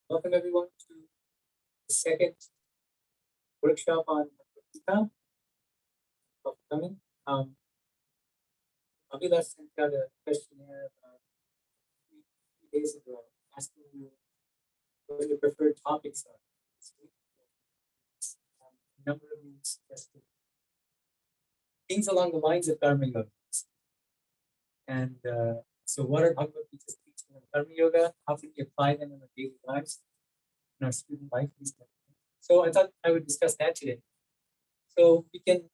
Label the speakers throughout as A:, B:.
A: Welcome everyone to the second workshop on Gita. For coming. Abhila sent out a questionnaire about 3 days ago asking you what your preferred topics are this week. A number of you suggested things along the lines of Karma Yoga. And so what are Bhagavad Gita's teaching on Karma Yoga? How can we apply them in our daily lives, in our student life? So I thought I would discuss that today. So we can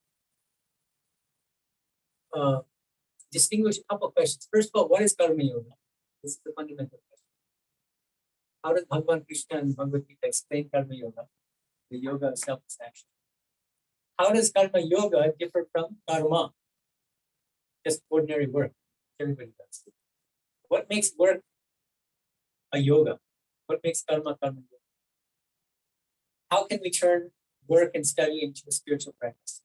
A: distinguish a couple of questions. First of all, what is Karma Yoga? This is the fundamental question. How does Bhagavan Krishna and Bhagavad Gita explain Karma Yoga, the yoga of selfless action? How does Karma Yoga differ from Karma, just ordinary work? Everybody does. What makes work a yoga? What makes karma yoga? How can we turn work and study into a spiritual practice?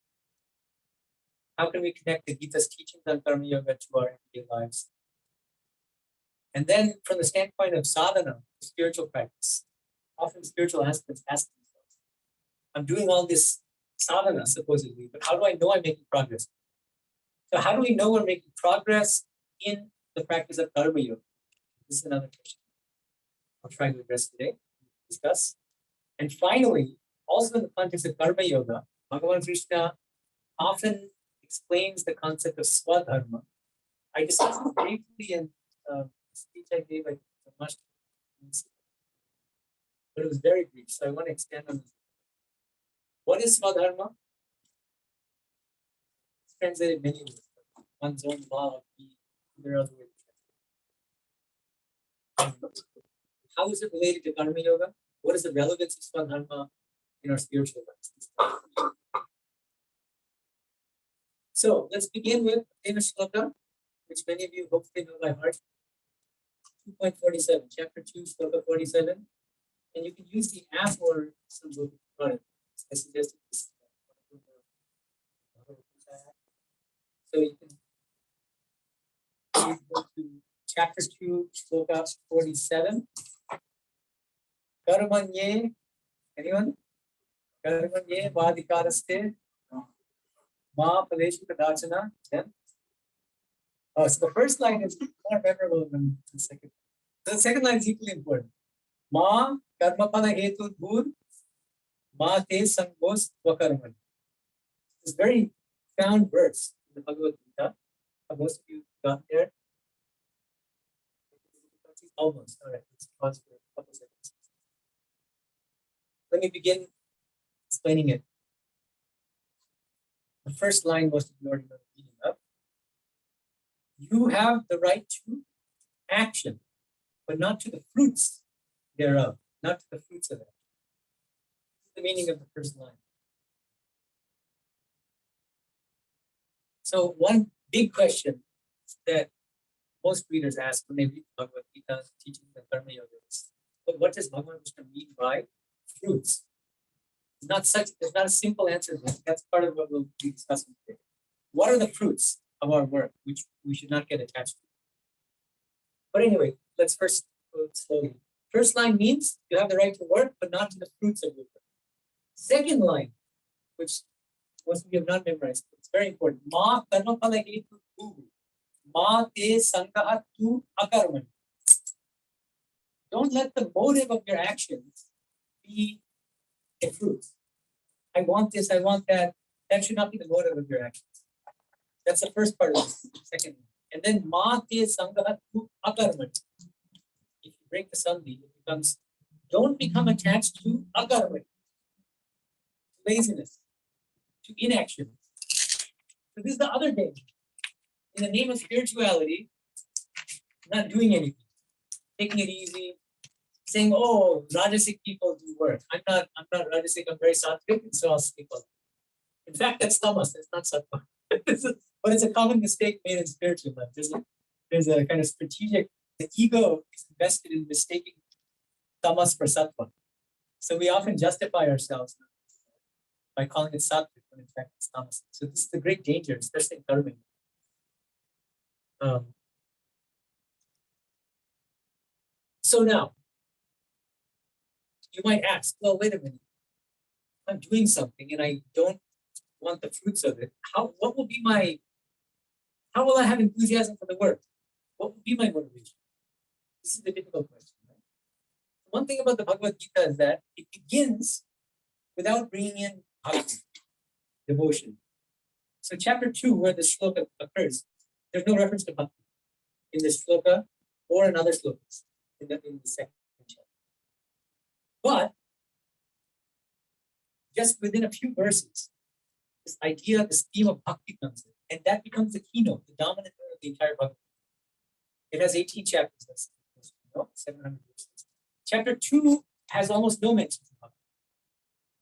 A: How can we connect the Gita's teachings on Karma Yoga to our everyday lives? And then from the standpoint of sadhana, spiritual practice, often spiritual aspects ask themselves, I'm doing all this sadhana supposedly, but how do I know I'm making progress? So how do we know we're making progress in the practice of Karma Yoga? This is another question I'll try to address today, discuss. And finally, also in the context of Karma Yoga, Bhagavan Krishna often explains the concept of Swadharma. I discussed it briefly in a speech I gave like much, but it was very brief, so I want to extend on this. What is Swadharma? It's translated many ways. One's own law of being. There are other ways. How is it related to Karma Yoga? What is the relevance of Swadharma in our spiritual lives? So let's begin with famous shloka, which many of you hopefully know by heart. 2.47, chapter 2, shloka 47. And you can use the app or some book on it. I suggested this. So you can go to chapter 2, shloka 47. Karmanye, anyone? Karmanye vadikaraste ma paleshu kadachana. Oh, so the first line is more memorable than the second. The second line is equally important. Ma karmapala hetu bhur ma te sangbos vakarman. It's a very profound verse in the Bhagavad Gita. Most of you got there. Almost. All right. Let's pause for a couple seconds. Let me begin explaining it. The first line most of you already know the meaning of. You have the right to action, but not to the fruits thereof, not to the fruits of it. This is the meaning of the first line. So one big question that most readers ask when they read Bhagavad Gita teaching the Karma Yoga is, but what does Bhagavan Krishna mean by fruits? There's not a simple answer to that. That's part of what we'll be discussing today. What are the fruits of our work, which we should not get attached to? But anyway, let's first go slowly. First line means you have the right to work, but not to the fruits of your work. Second line, which most of you have not memorized, but it's very important. Ma karma phala hetu bhu. Ma te sangaha tu akarman. Don't let the motive of your actions be a fruit. I want this, I want that. That should not be the motive of your actions. That's the first part of the second one. And then ma te sangaha tu akarman. If you break the sandhi, it becomes, don't become attached to akarman, laziness, to inaction. So this is the other danger. In the name of spirituality, not doing anything, taking it easy, saying, oh, Rajasic people do work. I'm not Rajasic, I'm very sattvic, and so I'll speak on it. In fact, that's tamas, that's not sattva. But it's a common mistake made in spiritual life. There's a kind of strategic, the ego is invested in mistaking tamas for sattva. So we often justify ourselves. by calling it sattvic when in fact it's tamas. So this is the great danger, especially in karma. So now, you might ask, well, wait a minute. I'm doing something and I don't want the fruits of it. How will I have enthusiasm for the work? What will be my motivation? This is the difficult question. Right? One thing about the Bhagavad Gita is that it begins without bringing in bhakti, devotion. So chapter 2, where the shloka occurs, there's no reference to bhakti in this shloka or in other slokas in the second chapter. But just within a few verses, this idea, this theme of bhakti comes in, and that becomes the keynote, the dominant note of the entire Bhagavad Gita. It has 18 chapters, that's 700 verses. Chapter 2 has almost no mention of bhakti.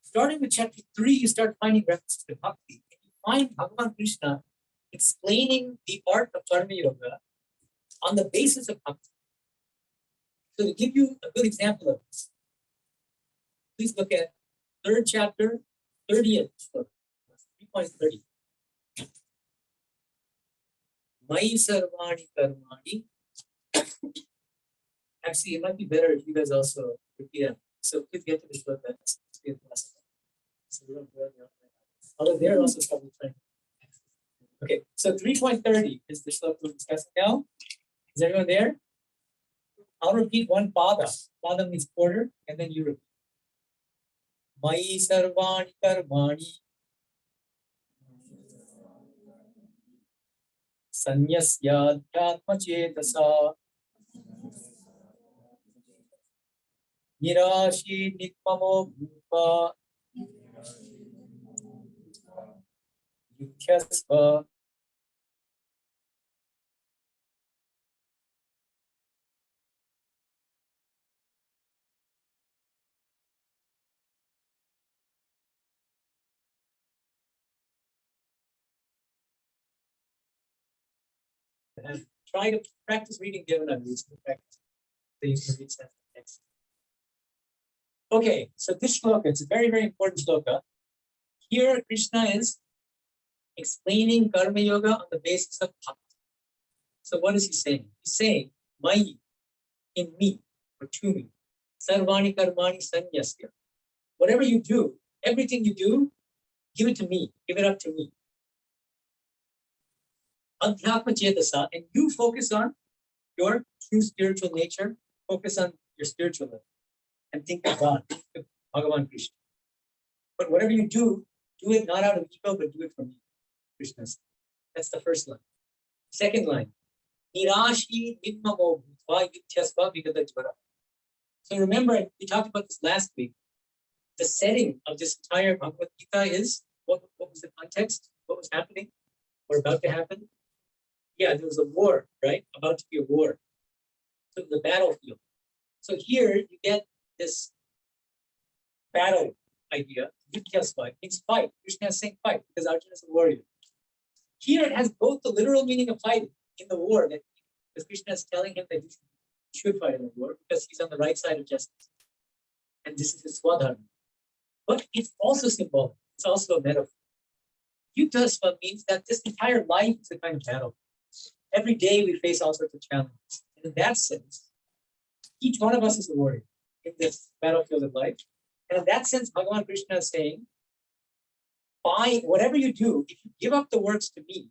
A: Starting with chapter 3, you start finding references to bhakti. And you find Bhagavan Krishna explaining the art of Karma Yoga on the basis of bhakti. So to give you a good example of this, please look at 3rd chapter, 30th sloka, 3.30. Mai sarvani karmani. Actually, it might be better if you guys also repeat it. So please get to this sloka. So we don't go on. Although they're also probably trying. Okay, so 3.30 is the sloka we're discussing now. Is everyone there? I'll repeat one pada. Pada means quarter, and then you repeat. Mai sarvani karmani sanyasya chetasa nirashi nitmamo bhuva yukhyasva and try to practice reading Devanagari to practice. So you can read that text. Okay, so this shloka, it's a very, very important shloka. Here, Krishna is explaining Karma Yoga on the basis of bhakti. So what is he saying? He's saying, Mai, in me, or to me, Sarvani Karmani Sanyasya. Whatever you do, everything you do, give it to me, give it up to me. Adhyatma Chetasa, and you focus on your true spiritual nature, focus on your spiritual life, and think of God, think of Bhagavan Krishna. But whatever you do it not out of ego, but do it for me, Krishna said. That's the first line. Second line, Nirashi Nitmamo Bhutva Yutyasva Vigadajvara. So remember, we talked about this last week. The setting of this entire Bhagavad Gita is, what was the context? What was happening? Or about to happen? Yeah, there was a war, right? About to be a war. So the battlefield. So here you get this battle idea. Yutyasva means fight. Krishna is saying fight because Arjuna is a warrior. Here it has both the literal meaning of fighting in the war, that because Krishna is telling him that he should fight in the war because he's on the right side of justice. And this is his Swadharma. But it's also symbolic. It's also a metaphor. Yutyasva means that this entire life is a kind of battle. Every day we face all sorts of challenges. And in that sense, each one of us is a warrior in this battlefield of life. And in that sense, Bhagavan Krishna is saying, by whatever you do, if you give up the works to me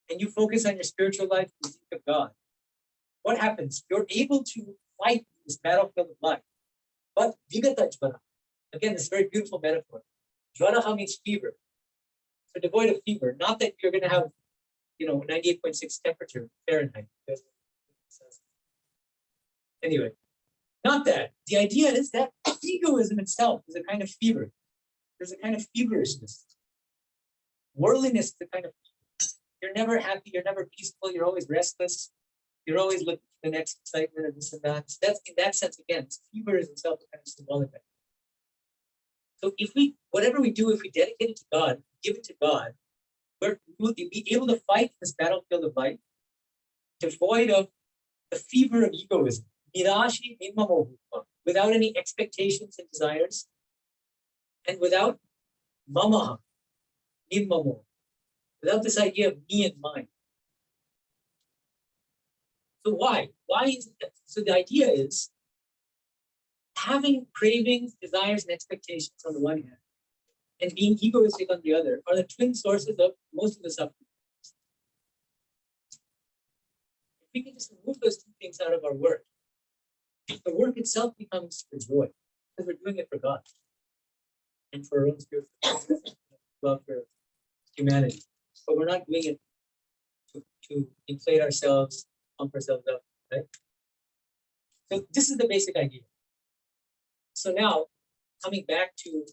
A: and you focus on your spiritual life and think of God, what happens? You're able to fight this battlefield of life. But Vivekananda, again, this very beautiful metaphor. Jvaraha means fever. So devoid of fever, not that you're going to have 98.6 temperature Fahrenheit. Anyway, not that. The idea is that egoism itself is a kind of fever. There's a kind of feverishness. Worldliness is a kind of fever. You're never happy, you're never peaceful, you're always restless, you're always looking for the next excitement and this and that. So that's in that sense, again, fever is itself a kind of symbolic. So whatever we do, if we dedicate it to God, give it to God, we'll be able to fight this battlefield of life, devoid of the fever of egoism, nirashi nirmamo bhutva, without any expectations and desires, and without Mamaha, nimmamo, without this idea of me and mine. So why? Why is it that? So the idea is having cravings, desires, and expectations on the one hand, and being egoistic on the other are the twin sources of most of the suffering. If we can just remove those two things out of our work, the work itself becomes a joy because we're doing it for God and for our own spiritual love for humanity. But we're not doing it to inflate ourselves, pump ourselves up, right? So this is the basic idea. So now, coming back to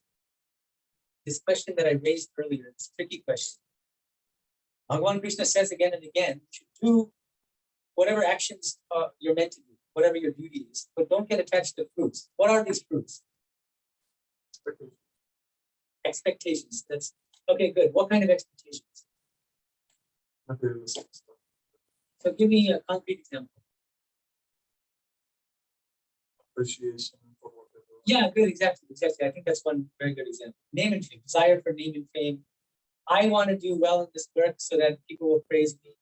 A: this question that I raised earlier, this tricky question. Bhagavan Krishna says again and again, you should do whatever actions you're meant to do, whatever your duty is, but don't get attached to fruits. What are these fruits? Expectations. That's okay, good. What kind of expectations? So give me a concrete example.
B: Appreciation for what they do.
A: Yeah, good, exactly. I think that's one very good example. Name and fame, desire for name and fame. I want to do well in this work so that people will praise me.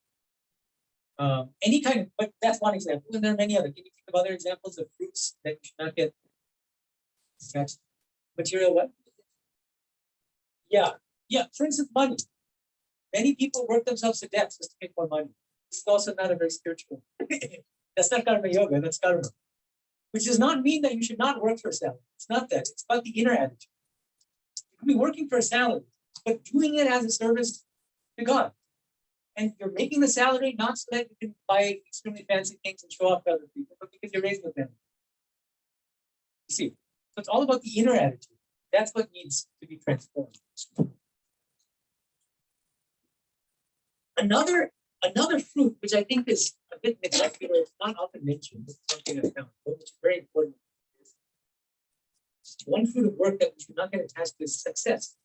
A: Any kind of, but that's one example. And there are many other. Can you think of other examples of fruits that you should not get attached? Material what? Yeah. For instance, money. Many people work themselves to death just to get more money. This is also not a very spiritual. That's not karma yoga, that's karma. Which does not mean that you should not work for a salary. It's not that. It's about the inner attitude. You can be working for a salary, but doing it as a service to God. And you're making the salary not so that you can buy extremely fancy things and show off to other people, but because you're raising with them. You see, so it's all about the inner attitude. That's what needs to be transformed. Another fruit, which I think is a bit neglected, or it's not often mentioned, it's something I found, but which is very important. One fruit of work that we should not get attached to is success.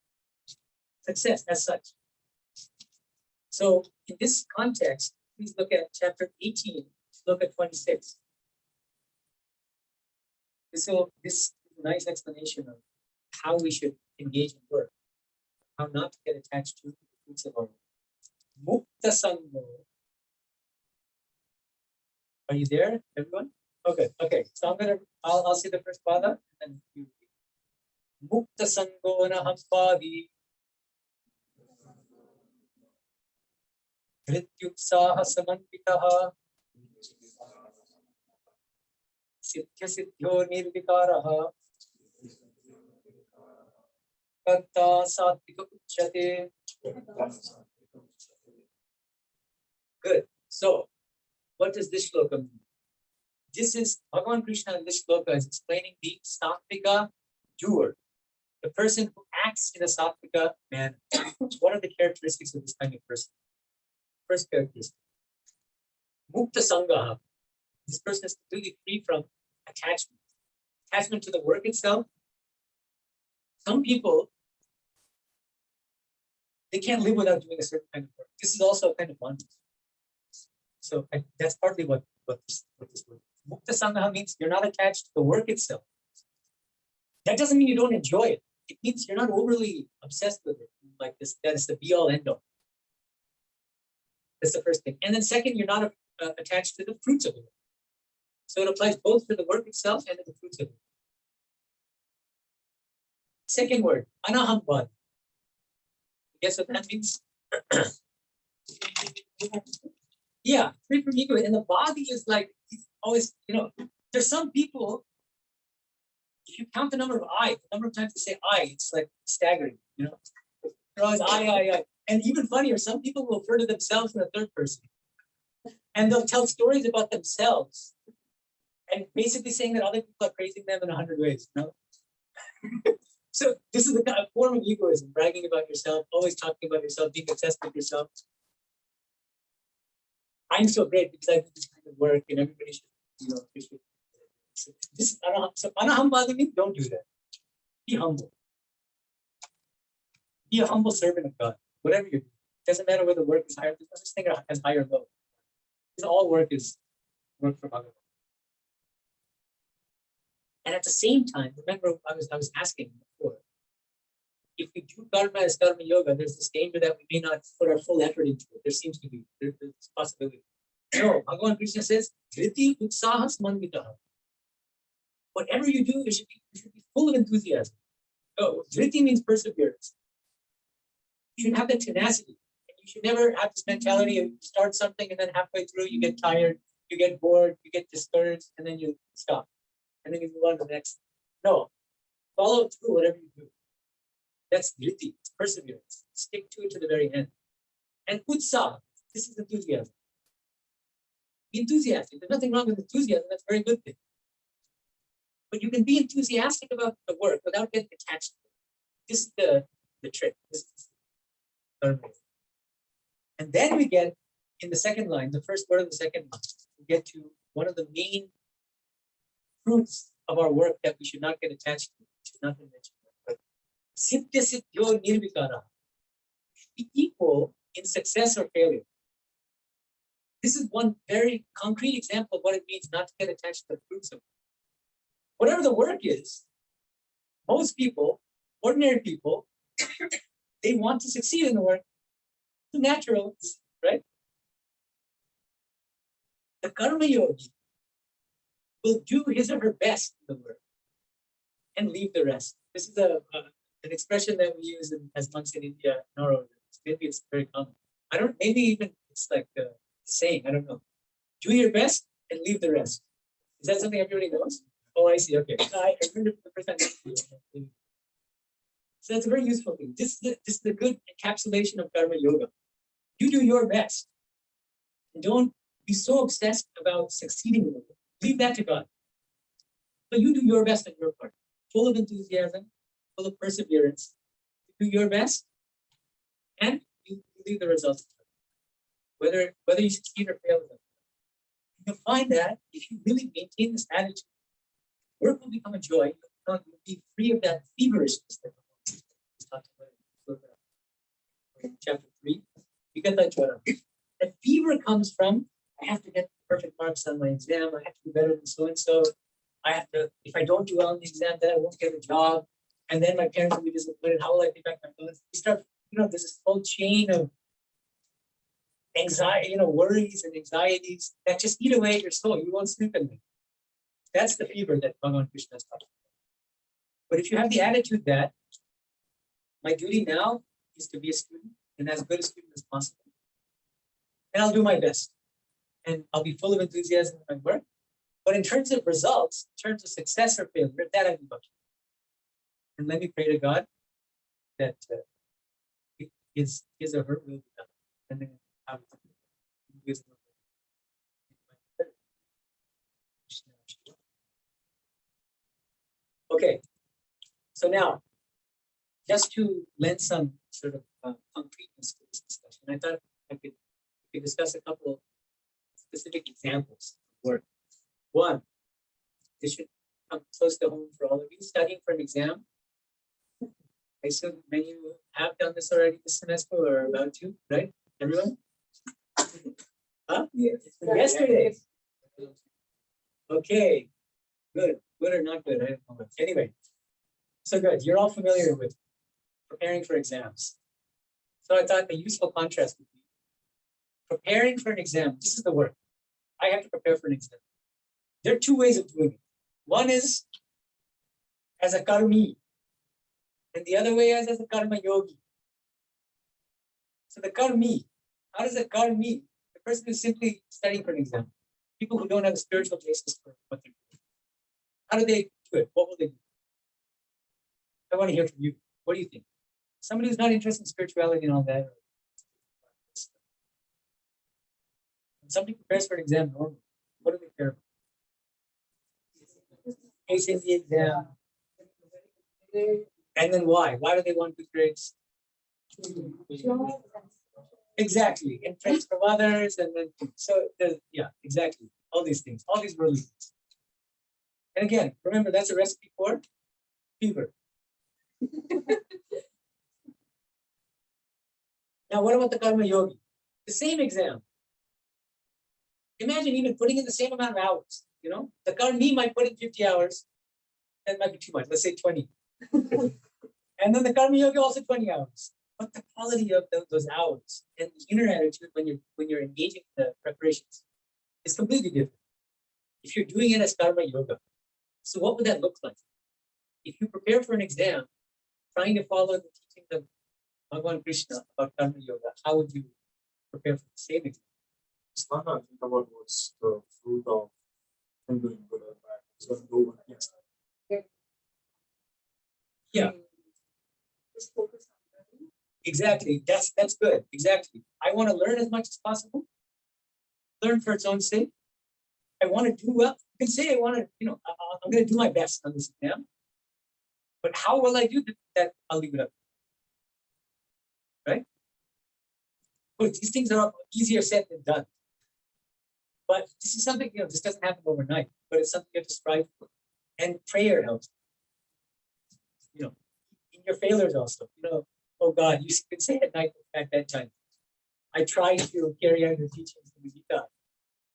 A: Success as such. So in this context, please look at chapter 18, look at 26. This is a nice explanation of how we should engage in work, how not to get attached to the fruits of our work. Mukta Sangha. Are you there, everyone? Okay. So I'll say the first pada and then you. Mukta Sangho Nahampadi. Krityutsaha Samanpitaha. Siddhya Siddhyo Nirvikaraha. Karta Sattvika Uchyate. Good. So, what does this shloka mean? This is Bhagavan Krishna in this shloka is explaining the sattvika doer, the person who acts in a sattvika manner. What are the characteristics of this kind of person? First characteristic, mukta sangaha. This person is completely free from attachment. Attachment to the work itself. Some people, they can't live without doing a certain kind of work. This is also a kind of oneness. So that's partly what this word is. Mukta Sangaha means you're not attached to the work itself. That doesn't mean you don't enjoy it. It means you're not overly obsessed with it. Like this, that is the be all end all. That's the first thing. And then second, you're not attached to the fruits of it. So it applies both to the work itself and to the fruits of it. Second word, anahambad. Guess what that means? Yeah, free from ego. And the body is like always, there's some people, if you count the number of I, the number of times they say I, it's like staggering, They're always I. And even funnier, some people will refer to themselves in the third person. And they'll tell stories about themselves and basically saying that other people are praising them in 100 ways, So this is the kind of form of egoism, bragging about yourself, always talking about yourself, being obsessed with yourself. I'm so great because I do this kind of work and everybody should, appreciate it. So anahambadi means don't do that. Be humble. Be a humble servant of God. Whatever you do. Doesn't matter whether work is higher. There's no such thing as high or low. Because all work is work for Bhagavan. And at the same time, remember I was asking before, if we do karma as karma yoga, there's this danger that we may not put our full effort into it. There seems to be. There's this possibility. No, Bhagavan Krishna says, Dhriti utsahas manvitaha. Whatever you do, you should be full of enthusiasm. Oh, Dhriti means perseverance. You should have that tenacity. And you should never have this mentality of start something and then halfway through you get tired, you get bored, you get discouraged, and then you stop. And then you move on to the next. No. Follow through whatever you do. That's Dhriti, it's perseverance. Stick to it to the very end. And utsaha, this is enthusiasm. Be enthusiastic. There's nothing wrong with enthusiasm, that's a very good thing. But you can be enthusiastic about the work without getting attached to it. This is the trick. This is the and then we get in the second line, the first word of the second line, we get to one of the main fruits of our work that we should not get attached to, which is not been mentioned. But siddhya siddhyo nirvikara should be equal in success or failure. This is one very concrete example of what it means not to get attached to the fruits of it. Whatever the work is, most people, ordinary people, they want to succeed in the work. It's natural, right? The karma yogi will do his or her best in the work and leave the rest. This is an expression that we use as monks in India. Maybe it's very common. Maybe even it's like the saying, I don't know. Do your best and leave the rest. Is that something everybody knows? Oh, I see. Okay. I heard it for the first time. So that's a very useful thing. This is the good encapsulation of karma yoga. You do your best. And don't be so obsessed about succeeding in it. Leave that to God. But you do your best on your part. Full of enthusiasm, full of perseverance. Do your best, and you leave the results. Whether you succeed or fail. You'll find that if you really maintain this attitude, work will become a joy. You'll be free of that feverishness that we talked about in chapter 3. You get that joy. That fever comes from, I have to get perfect marks on my exam. I have to do better than so-and-so. I have to, if I don't do well in the exam, then I won't get a job. And then my parents will be disappointed. How will I pay back my loans? You start, there's this whole chain of anxiety, worries and anxieties that just eat away at your soul. You won't sleep at night. That's the fever that Bhagavan Krishna is talking about. But if you have the attitude that my duty now is to be a student and as good a student as possible, and I'll do my best, and I'll be full of enthusiasm in my work. But in terms of results, in terms of success or failure, that I will. And let me pray to God that his or her will be done. And then okay, so now, just to lend some sort of concreteness to this discussion, I thought I could discuss a couple of specific examples of work. One, this should come close to home for all of you studying for an exam. I assume many of you have done this already this semester or are about to, right? Everyone? Huh? Yes. Yesterday. Okay. Good. Good or not good? I don't know. Anyway, so good. You're all familiar with preparing for exams. So I thought a useful contrast would be preparing for an exam. This is the work. I have to prepare for an exam. There are two ways of doing it. One is as a karmi, and the other way is as a karma yogi. So the karmi, how does a karmi, the person who's simply studying for an exam, people who don't have a spiritual basis for what they're doing, how do they do it? What will they do? I want to hear from you. What do you think? Somebody who's not interested in spirituality and all that. When somebody prepares for an exam normally, what do they care about? Acing the exam. And then why? Why do they want good grades? Exactly. And praise from others. And then, so, yeah, exactly. All these things, all these worldly things. And again, remember, that's a recipe for fever. Now, what about the karma yogi? The same exam. Imagine even putting in the same amount of hours. The karmi might put in 50 hours. That might be too much. Let's say 20. And then the Karma Yoga also 20 hours. But the quality of those hours and the inner attitude when you're engaging in the preparations is completely different. If you're doing it as Karma Yoga, so what would that look like? If you prepare for an exam, trying to follow the teachings of Bhagavan Krishna about Karma Yoga, how would you prepare for the same exam?
B: It's not going to think about what's the fruit of him doing good or bad. It's going to go against that.
A: Yeah.
C: Just focus on learning.
A: Exactly. That's good. Exactly. I want to learn as much as possible. Learn for its own sake. I want to do well. You can say I want to, I'm going to do my best on this exam. But how will I do that? I'll leave it up. Right? But these things are easier said than done. But this is something, this doesn't happen overnight, but it's something you have to strive for. And prayer helps. In your failures also, oh God, you can say at night at bedtime, I tried to carry out your teachings in the Gita,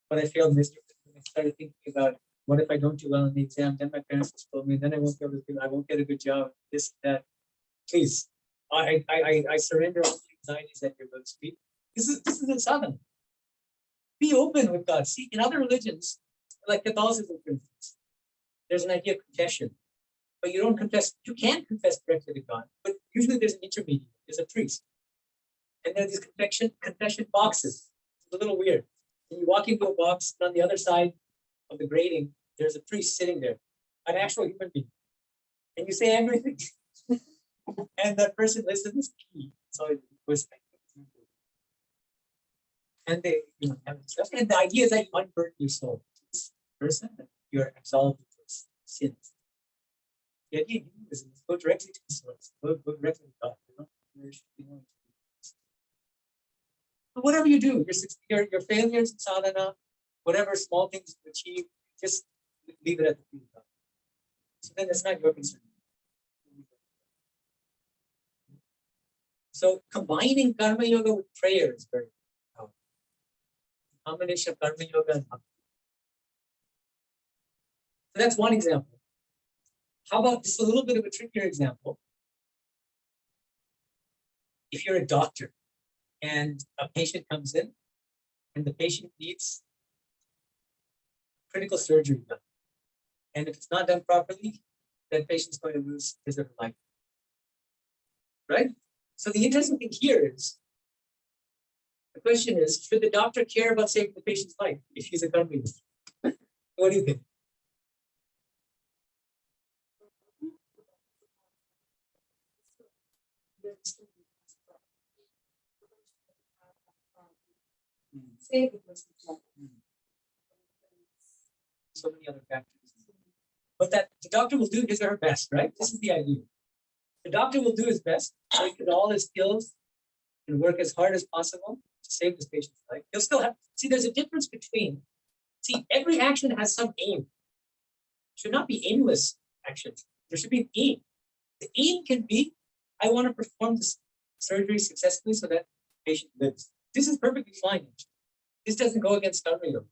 A: but I failed miserably. I started thinking about what if I don't do well in the exam, then my parents will scold me, then I won't be able to I won't get a good job, this, that. Please, I surrender all the anxieties at your Lord's feet. This is in sadhana. Be open with God. See, in other religions, like Catholicism, for instance, there's an idea of confession. But you don't confess, you can confess directly to God, but usually there's an intermediate, there's a priest. And there are these confession boxes. It's a little weird. And you walk into a box, and on the other side of the grating, there's a priest sitting there, an actual human being. And you say everything. And that person listens key. So it was and they have discussed. And the idea is that you unburden your soul to this person, and you're absolved of those sins. The idea is go directly to the source, go directly to God. But whatever you do, your failures in sadhana, whatever small things you achieve, just leave it at the feet of God. So then it's not your concern. So combining karma yoga with prayer is very powerful. The combination of karma yoga and bhakti. So that's one example. How about just a little bit of a trickier example? If you're a doctor and a patient comes in and the patient needs critical surgery done. And if it's not done properly, that patient's going to lose his or her life. Right? So the interesting thing here is, the question is, should the doctor care about saving the patient's life if he's a karma yogi? What do you think?
C: Save the person.
A: So many other factors. But that the doctor will do his or her best, right? This is the idea. The doctor will do his best, take all his skills and work as hard as possible to save this patient's life. He'll still have, there's a difference between, every action has some aim. It should not be aimless actions. There should be an aim. The aim can be, I want to perform this surgery successfully so that the patient lives. This is perfectly fine. This doesn't go against karma yoga.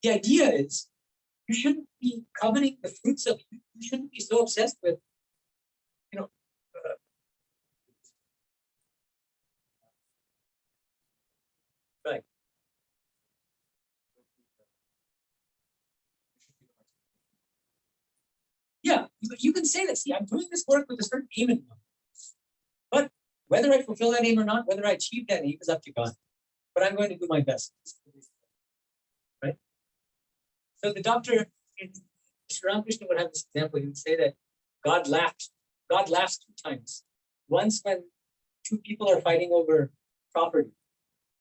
A: The idea is, you shouldn't be coveting the fruits of it. You shouldn't be so obsessed with, right. Yeah, you can say that. See, I'm doing this work with a certain aim in mind. But whether I fulfill that aim or not, whether I achieve that aim is up to God. But I'm going to do my best. Right? So the doctor, Ramakrishna would have this example. He would say that God laughed. God laughs two times. Once when two people are fighting over property.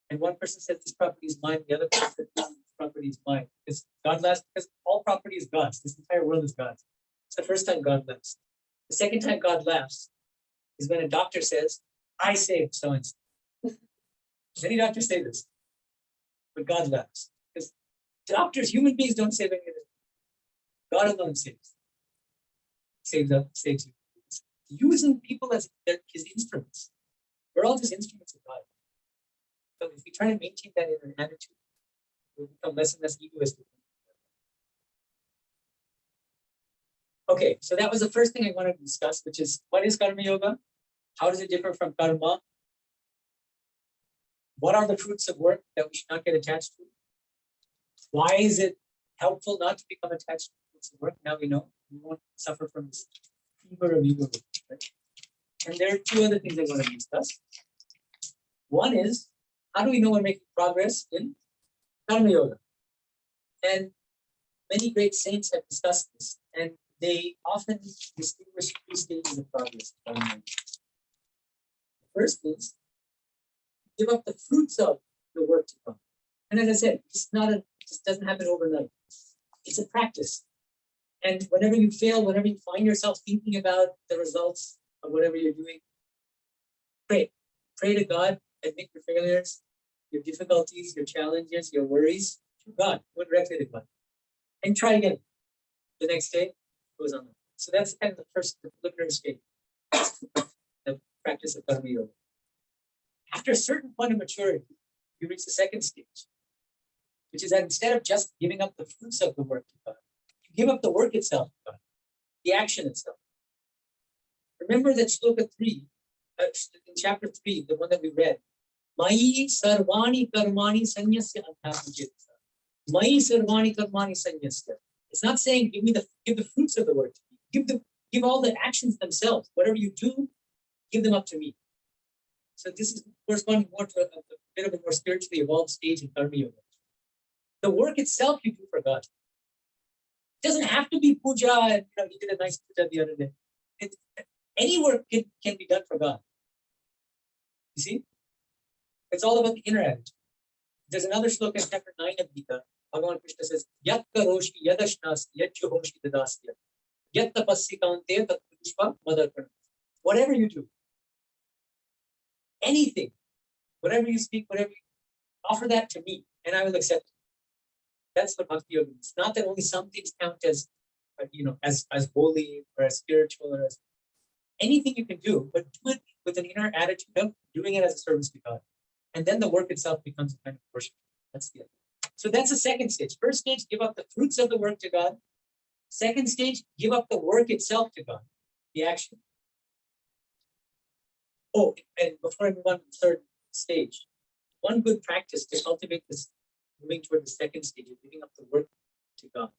A: And one person says this property is mine, the other person says this property is mine. Because God laughs because all property is God's. This entire world is God's. It's the first time God laughs. The second time God laughs is when a doctor says, I saved so-and-so. Many doctors say this, but God laughs. Because doctors, human beings don't save anything. God alone saves. Saves you. Using people as his instruments. We're all just instruments of God. So if we try to maintain that in an attitude, we'll become less and less egoistic. Okay, so that was the first thing I wanted to discuss, which is what is karma yoga? How does it differ from karma? What are the fruits of work that we should not get attached to? Why is it helpful not to become attached to fruits of work? Now we know we won't suffer from this fever of ego. Right? And there are two other things I want to discuss. One is, how do we know we're making progress in karma yoga? And many great saints have discussed this, and they often distinguish three stages of progress. The first is give up the fruits of the work to come. And as I said, it's not a, it just doesn't happen overnight. It's a practice. And whenever you fail, whenever you find yourself thinking about the results of whatever you're doing, pray. Pray to God, admit your failures, your difficulties, your challenges, your worries to God. Go directly to God. And try again. The next day goes on. So that's kind of the first, the preliminary stage, the practice of karma yoga. After a certain point of maturity, you reach the second stage, which is that instead of just giving up the fruits of the work to God, you give up the work itself to God, the action itself. Remember that sloka 3, in chapter 3, the one that we read, Mayi sarvani karmani sanyasya adhyatmajit. Mayi sarvani karmani sanyasya. It's not saying give the fruits of the work to me. Give all the actions themselves. Whatever you do, give them up to me. So this is corresponding more to a bit of a more spiritually evolved stage in karma yoga. The work itself you do for God. It doesn't have to be puja, and you did a nice puja the other day. Any work can be done for God. You see? It's all about the inner attitude. There's another sloka in chapter 9 of Gita. Bhagavan Krishna says, Yat karoshi yadashnasti yat juhoshi dadasya yat tapasya kaunte tat pushpa madarpana. Whatever you do, anything, whatever you speak, whatever you offer that to me, and I will accept it. That's what bhakti yoga means. Not that only some things count as, as holy or as spiritual or as anything you can do, but do it with an inner attitude of doing it as a service to God. And then the work itself becomes a kind of worship. That's the other. So that's the second stage. First stage, give up the fruits of the work to God. Second stage, give up the work itself to God, the action. Oh, and before I move on to the third stage, one good practice to cultivate this, moving toward the second stage, is giving up the work to God.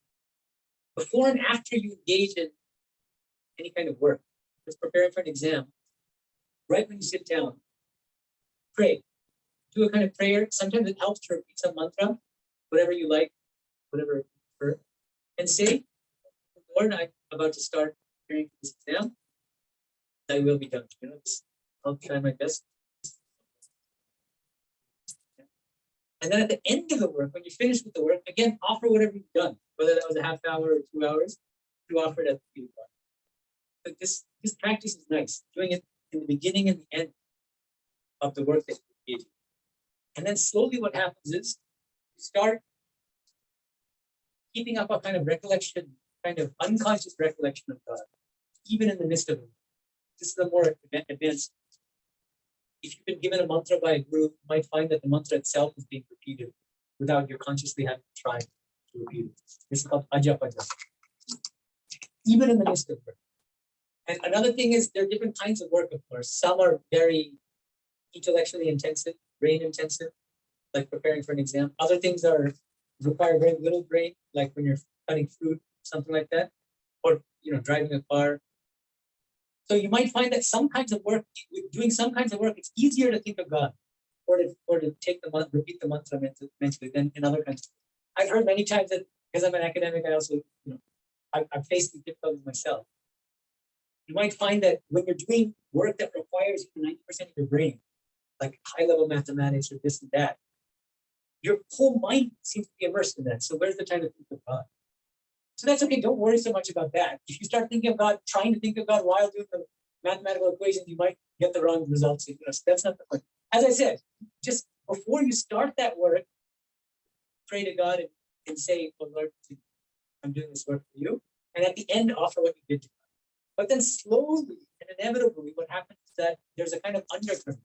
A: Before and after you engage in any kind of work, just preparing for an exam, right when you sit down, pray. Do a kind of prayer. Sometimes it helps to repeat some mantra, whatever you like, whatever you prefer, and say, Lord, I'm about to start preparing for this exam. Thy will be done. I'll try my best. And then at the end of the work, when you finish with the work, again, offer whatever you've done, whether that was a half hour or 2 hours, you offer it at the feet of God. But this practice is nice, doing it in the beginning and the end of the work that you engage in. And then slowly what happens is you start keeping up a kind of recollection, kind of unconscious recollection of God, even in the midst of it. This is a more advanced. If you've been given a mantra by a guru, you might find that the mantra itself is being repeated without you consciously having to try to repeat it. This is called ajapaja. Even in the midst of work. And another thing is there are different kinds of work, of course. Some are very intellectually intensive, brain intensive, like preparing for an exam. Other things require very little brain, like when you're cutting fruit, something like that, or driving a car. So you might find that some kinds of work, doing some kinds of work, it's easier to think of God, or to take repeat the mantra mentally than in other kinds. I've heard many times that because I'm an academic, I also I've faced the difficulties myself. You might find that when you're doing work that requires 90% of your brain, like high-level mathematics or this and that, your whole mind seems to be immersed in that. So where's the time to think of God? So that's okay. Don't worry so much about that. If you start thinking of God, trying to think of God while doing the mathematical equations, you might get the wrong results. So that's not the point. As I said, just before you start that work, pray to God and say, "Oh Lord, I'm doing this work for you." And at the end, offer what you did to God. But then slowly and inevitably, what happens is that there's a kind of undercurrent,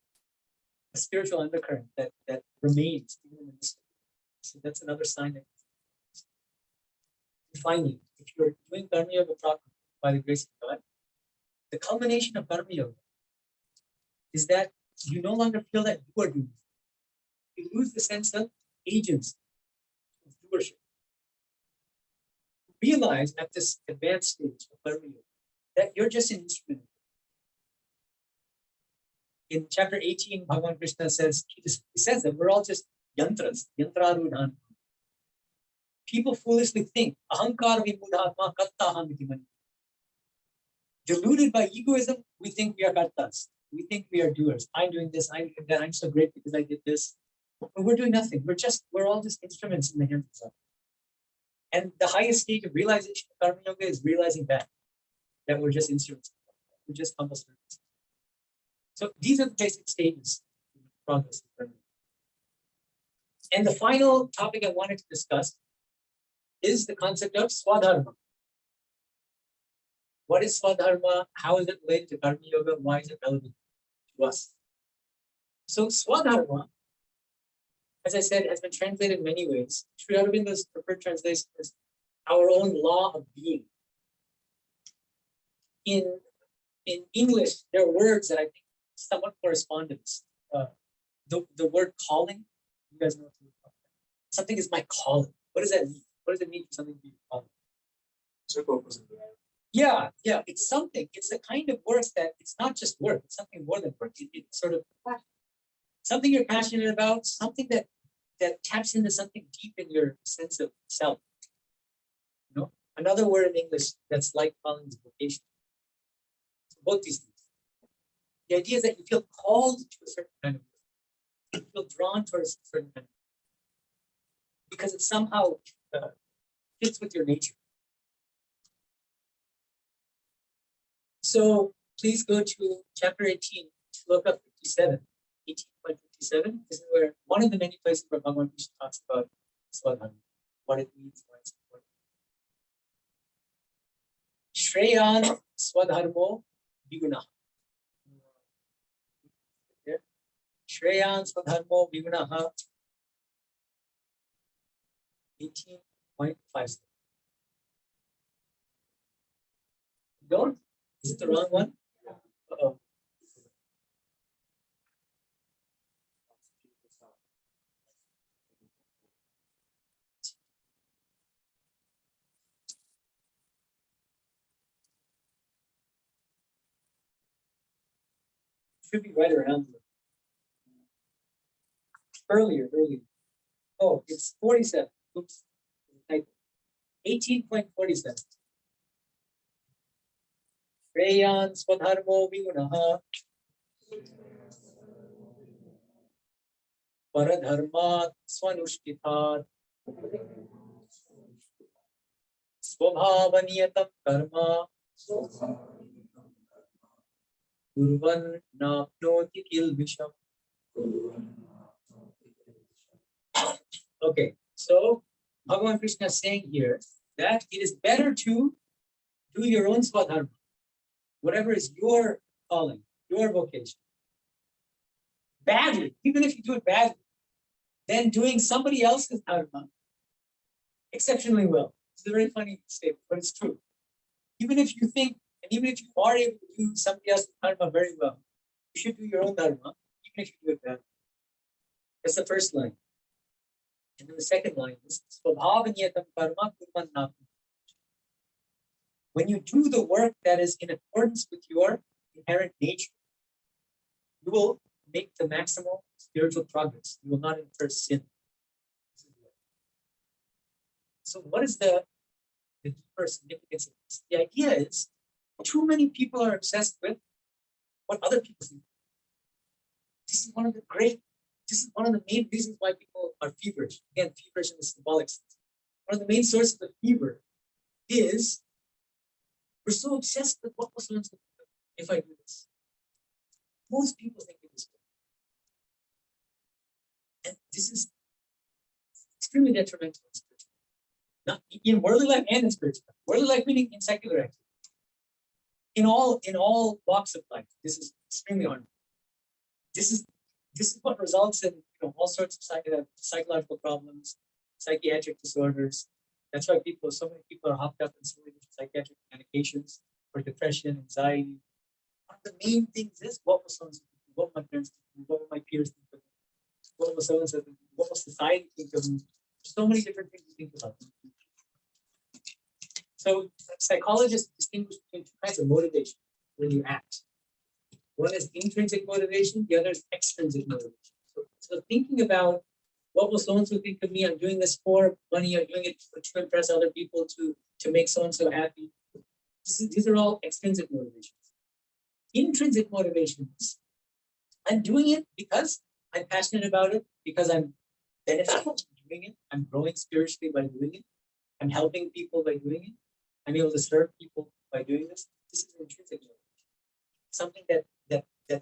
A: a spiritual undercurrent that remains even in the midst of it. So that's another sign that finally, if you're doing karma yoga properly, by the grace of God. The culmination of Karma Yoga is that you no longer feel that you are doing it. You lose the sense of agency, of doership. Realize at this advanced stage of Karma Yoga that you're just an instrument. In chapter 18, Bhagavan Krishna says, he says that we're all just yantras, yantrarudhan. People foolishly think, ahankar vimudhatma kartaham iti mani. Deluded by egoism, we think we are kartas. We think we are doers. I'm doing this, I'm doing that, I'm so great because I did this. But we're doing nothing. We're all just instruments in the hands of God. And the highest stage of realization of Karma Yoga is realizing that we're just instruments. We're just humble servants. So these are the basic stages of progress of Karma Yoga. And the final topic I wanted to discuss is the concept of Swadharma. What is Swadharma? How is it related to Karma Yoga? Why is it relevant to us? So Swadharma, as I said, has been translated in many ways. Sri Aurobindo's preferred translation is our own law of being. In English, there are words that I think somewhat correspond to this. The word calling, you guys know what the word calling is. Something is my calling. What does that mean? What does it mean for something to be a calling? Yeah, it's something. It's a kind of work that it's not just work. It's something more than work. It's sort of something you're passionate about. Something that taps into something deep in your sense of self. You know, another word in English that's like calling is vocation. So both these things. The idea is that you feel called to a certain kind of work. You feel drawn towards a certain kind of work because it somehow fits with your nature. So please go to chapter 18, sloka 57, 18.57. This is where one of the many places where Bhagavan Krishna talks about Swadharma, what it means, why it's important. Shreyan Swadharmo Vigunaha. Shreyan Swadharmo Vigunaha 18.57. Don't? Is it the wrong one? Uh-oh. Should be right around there. Earlier. Oh, it's 47. Oops. 18.47. Shreyan Swadharmo Vigunaha Paradharmat Swanushtitat Swabhavaniyatam Karma Kurvan Napnoti Kilvisham. Okay, so Bhagavan Krishna is saying here that it is better to do your own Swadharma, whatever is your calling, your vocation, badly, even if you do it badly, than doing somebody else's dharma exceptionally well. It's a very funny statement, but it's true. Even if you think, and even if you are able to do somebody else's dharma very well, you should do your own dharma, even if you do it badly. That's the first line. And then the second line is Swabhavaniyatam karma kurvan napnoti. When you do the work that is in accordance with your inherent nature, you will make the maximal spiritual progress. You will not incur sin. So what is the deeper significance of this? The idea is too many people are obsessed with what other people think. This is one of the main reasons why people are feverish. Again, feverish in the symbolic sense. One of the main sources of fever is we're so obsessed with what Muslims think if I do this. Most people think it this way. And this is extremely detrimental in spiritual life. Not in worldly life and in spiritual life. Worldly life meaning in secular activity. In all walks of life, this is extremely harmful. This is what results in all sorts of psychological problems, psychiatric disorders. That's why so many people are hopped up in so many different psychiatric medications. for depression, anxiety. One of the main things is what was so-and-so think, what my parents think, what will my peers think of me, what will so-and-so think, what will society think of me. So many different things to think about. So psychologists distinguish between two kinds of motivation when you act. One is intrinsic motivation, the other is extrinsic motivation. So thinking about what will so-and-so think of me, I'm doing this for money, I'm doing it to impress other people, to make so-and-so happy. These are all extrinsic motivations. Intrinsic motivations, I'm doing it because I'm passionate about it, because I'm benefiting from doing it, I'm growing spiritually by doing it, I'm helping people by doing it, I'm able to serve people by doing this. This is intrinsic motivation. Something that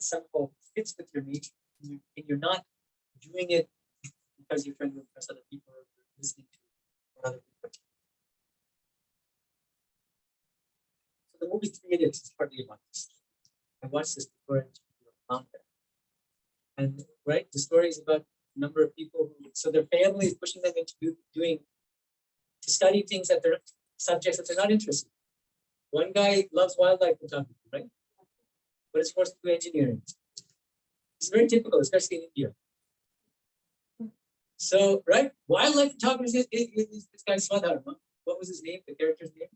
A: somehow fits with your nature. And you're not doing it because you're trying to impress other people or you're listening to what other people. So the movie 3 Idiots is partly about this. I watched this before I found that. And right, the story is about a number of people so their family is pushing them into to study things that they're subjects that they're not interested in. One guy loves wildlife photography, right? But is forced to do engineering. It's very typical, especially in India. So, right, wildlife photography is this guy Swadharma. What was his name? The character's name?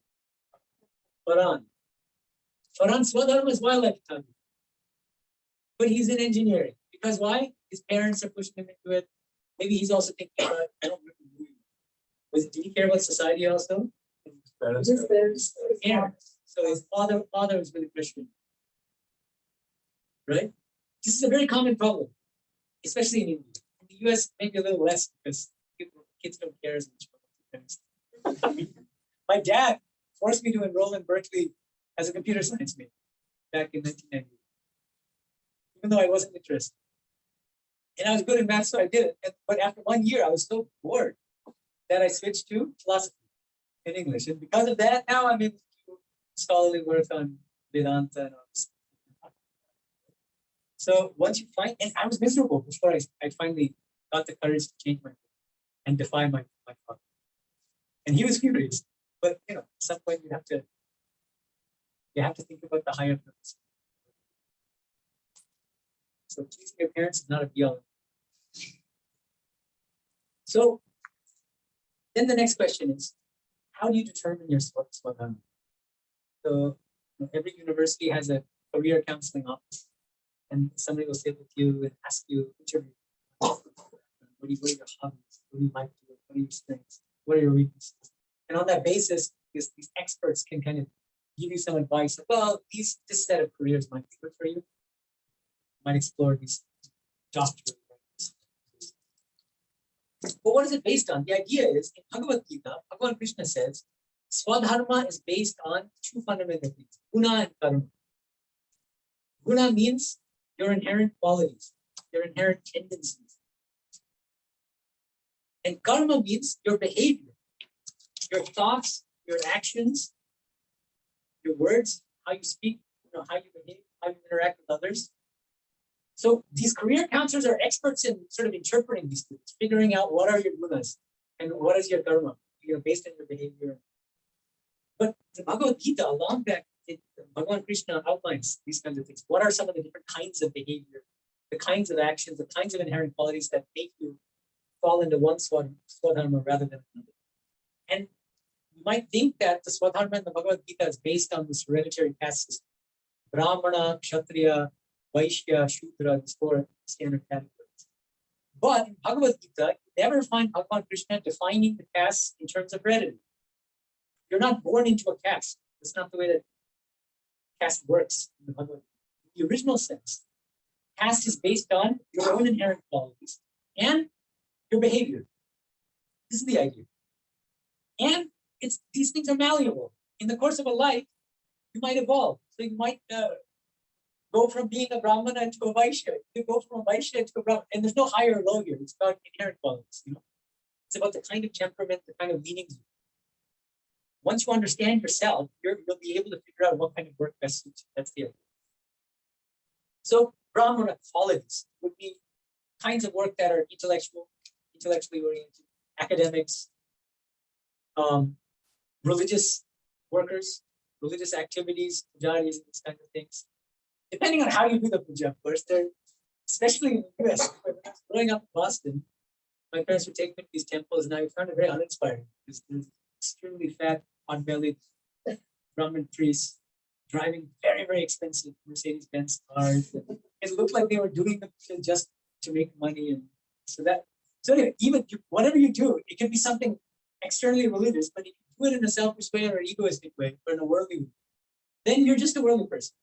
A: Farhan. Farhan Swadharma is wildlife photography. But he's in engineering. Because why? His parents are pushing him into it. Maybe he's also thinking about, I don't remember. Did he care about society also?
C: His parents.
A: Parents. So his father was really Christian. Right? This is a very common problem, especially in India. In the US, maybe a little less because kids don't care as much about their parents. My dad forced me to enroll in Berkeley as a computer science major back in 1990, even though I wasn't interested. And I was good in math, so I did it. But after 1 year, I was so bored that I switched to philosophy in English. And because of that, now I'm able to do scholarly work on Vedanta and all this. So once you find, and I was miserable before I finally got the courage to change my book and defy my father. And he was furious. But at some point you have to think about the higher purpose. So pleasing your parents is not a be-all. So then the next question is, how do you determine your Swadharma? So every university has a career counseling office. And somebody will sit with you and ask you, interview. What are your hobbies? What do you like to do? What are your strengths? What are your weaknesses? And on that basis, these experts can kind of give you some advice. Well, this set of careers might be good for you. You might explore these doctorate. But what is it based on? The idea is, in Bhagavad Gita, Bhagavan Krishna says, Swadharma is based on two fundamental things, guna and karma. Guna means your inherent qualities, your inherent tendencies. And karma means your behavior, your thoughts, your actions, your words, how you speak, how you behave, how you interact with others. So these career counselors are experts in sort of interpreting these things, figuring out what are your gunas and what is your karma, based on your behavior. But the Bhagavad Gita, long back, Bhagavan Krishna outlines these kinds of things. What are some of the different kinds of behavior, the kinds of actions, the kinds of inherent qualities that make you fall into one Swadharma rather than another? And you might think that the Swadharma in the Bhagavad Gita is based on this hereditary caste system. Brahmana, Kshatriya, Vaishya, Shudra, these 4 standard categories. But in Bhagavad Gita, you never find Bhagavan Krishna defining the caste in terms of heredity. You're not born into a caste. That's not the way that caste works in the Bhagavad Gita. In the original sense, caste is based on your own inherent qualities and your behavior. This is the idea. And these things are malleable. In the course of a life, you might evolve. So you might go from being a Brahmana into a Vaishya. You go from a Vaishya into a Brahmana. And there's no higher or low here. It's about inherent qualities. It's about the kind of temperament, the kind of leanings. Once you understand yourself, you'll be able to figure out what kind of work best suits you. That's the idea. So Brahmana qualities would be kinds of work that are intellectually oriented, academics, religious workers, religious activities, pujaris, and these kind of things. Depending on how you do the puja, of course, especially in the US. When I was growing up in Boston, my parents would take me to these temples, and I found it very uninspiring. There's extremely fat, hot-bellied Brahmin priests driving very, very expensive Mercedes-Benz cars. It looked like they were doing it just to make money, and so anyway, whatever you do, it can be something externally religious, but if you do it in a selfish way or an egoistic way or in a worldly way, then you're just a worldly person.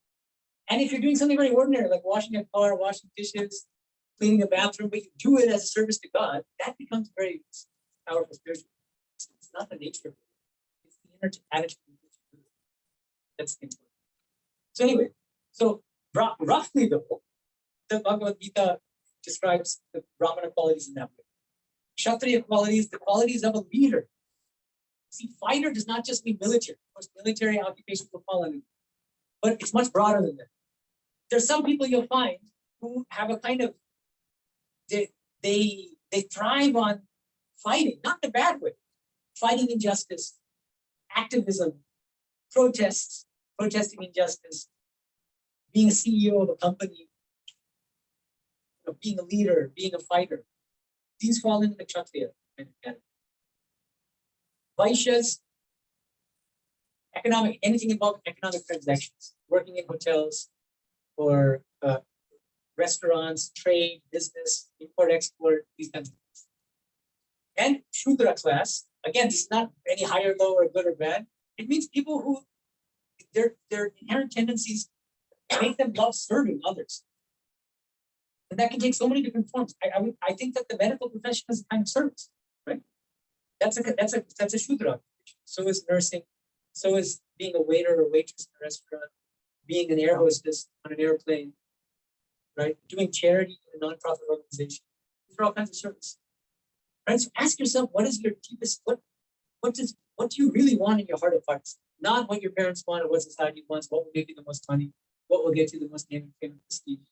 A: And if you're doing something very ordinary, like washing a car, washing dishes, cleaning a bathroom, but you do it as a service to God, that becomes very powerful spiritual. It's not the nature of it. It's the inner attitude in which you do it. That's the important. So anyway, so roughly though, the Bhagavad Gita describes the Brahmana qualities in that way. Kshatriya qualities, the qualities of a leader. See, fighter does not just mean military. Of course, military occupation will fall under it, but it's much broader than that. There's some people you'll find who have a kind of, they thrive on fighting, not in a bad way, fighting injustice, activism, protests, protesting injustice, being a CEO of a company, being a leader, being a fighter. These fall into the Kshatriya kind of category. Vaishyas, anything involving economic transactions, working in hotels or restaurants, trade, business, import, export, these kinds of things. And Shudra class, again, this is not any higher, lower, good or bad. It means people who their inherent tendencies make them love serving others. And that can take so many different forms. I think that the medical profession is a kind of service, right? That's a Shudra. So is nursing. So is being a waiter or waitress in a restaurant, being an air hostess on an airplane, right? Doing charity in a nonprofit organization. These are all kinds of service. Right? So ask yourself, what is your deepest, what do you really want in your heart of hearts? Not what your parents want or what society wants, what will make you the most money, what will get you the most name and fame and prestige.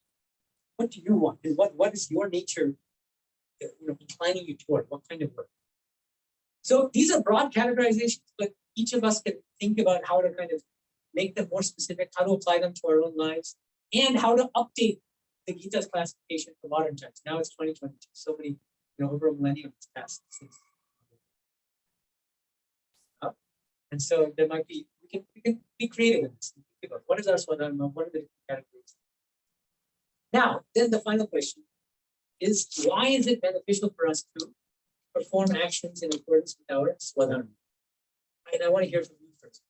A: What do you want? And what is your nature inclining you toward? What kind of work? So these are broad categorizations, but each of us can think about how to kind of make them more specific, how to apply them to our own lives, and how to update the Gita's classification for modern times. Now it's 2022. So many, over a millennium has passed since. And so there might be, we can be creative in this. What is our Swadharma? What are the different categories? Now, then the final question is, why is it beneficial for us to perform actions in accordance with our Swadharma? And I want to hear from you first.